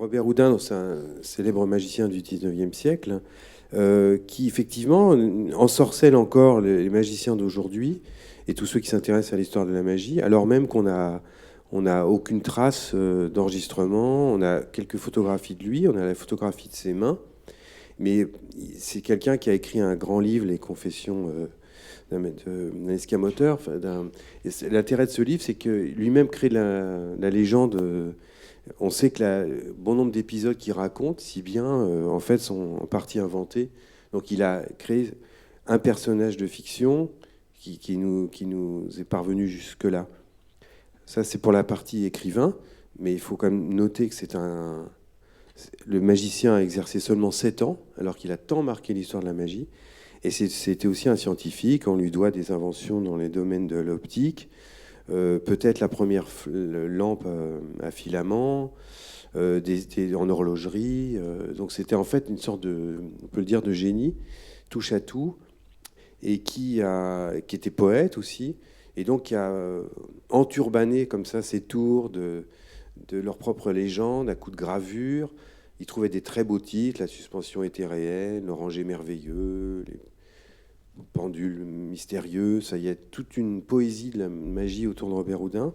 Robert Houdin, c'est un célèbre magicien du 19e siècle, qui effectivement ensorcelle encore les magiciens d'aujourd'hui et tous ceux qui s'intéressent à l'histoire de la magie, alors même on n'a aucune trace d'enregistrement. On a quelques photographies de lui, on a la photographie de ses mains, mais c'est quelqu'un qui a écrit un grand livre, Les Confessions d'un escamoteur. L'intérêt de ce livre, c'est que lui-même crée la légende. On sait que bon nombre d'épisodes qu'il raconte, si bien, en fait, sont en partie inventés. Donc il a créé un personnage de fiction qui nous est parvenu jusque-là. Ça, c'est pour la partie écrivain, mais il faut quand même noter que le magicien a exercé seulement 7 ans, alors qu'il a tant marqué l'histoire de la magie. Et c'était aussi un scientifique. On lui doit des inventions dans les domaines de l'optique, peut-être la première lampe à filament, en horlogerie. Donc c'était en fait une sorte on peut le dire, de génie, touche à tout, et qui était poète aussi, et donc qui a enturbané comme ça ces tours de leur propre légende à coups de gravure. Il trouvait des très beaux titres: La suspension éthérienne, L'oranger merveilleux, Les pendules mystérieux. Ça y est, toute une poésie de la magie autour de Robert Houdin.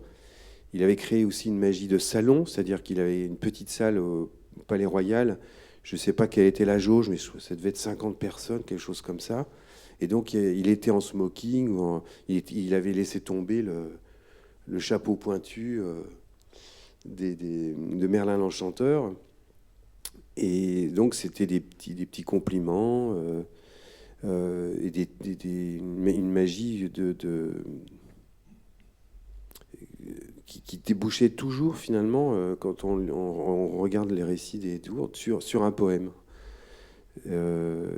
Il avait créé aussi une magie de salon, c'est-à-dire qu'il avait une petite salle au Palais Royal. Je ne sais pas quelle était la jauge, mais ça devait être 50 personnes, quelque chose comme ça. Et donc, il était en smoking, il avait laissé tomber le chapeau pointu de Merlin l'Enchanteur. Et donc, c'était des petits compliments et une magie qui débouchait toujours, finalement, quand on regarde les récits des tours, sur un poème. euh,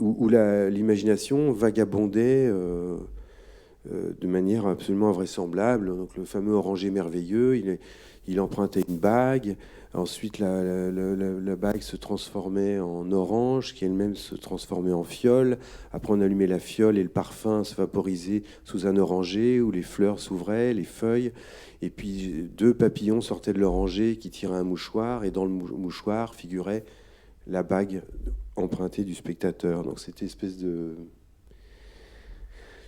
où l'imagination vagabondait de manière absolument invraisemblable. Donc, le fameux oranger merveilleux, il empruntait une bague. Ensuite, la bague se transformait en orange, qui elle-même se transformait en fiole. Après, on allumait la fiole et le parfum se vaporisait sous un oranger où les fleurs s'ouvraient, les feuilles. Et puis, deux papillons sortaient de l'oranger qui tiraient un mouchoir. Et dans le mouchoir figurait la bague empruntée du spectateur. Donc, cette espèce de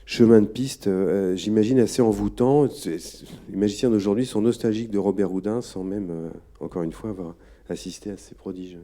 chemin de piste, j'imagine, assez envoûtant. Les magiciens d'aujourd'hui sont nostalgiques de Robert Houdin sans même, encore une fois, avoir assisté à ces prodiges.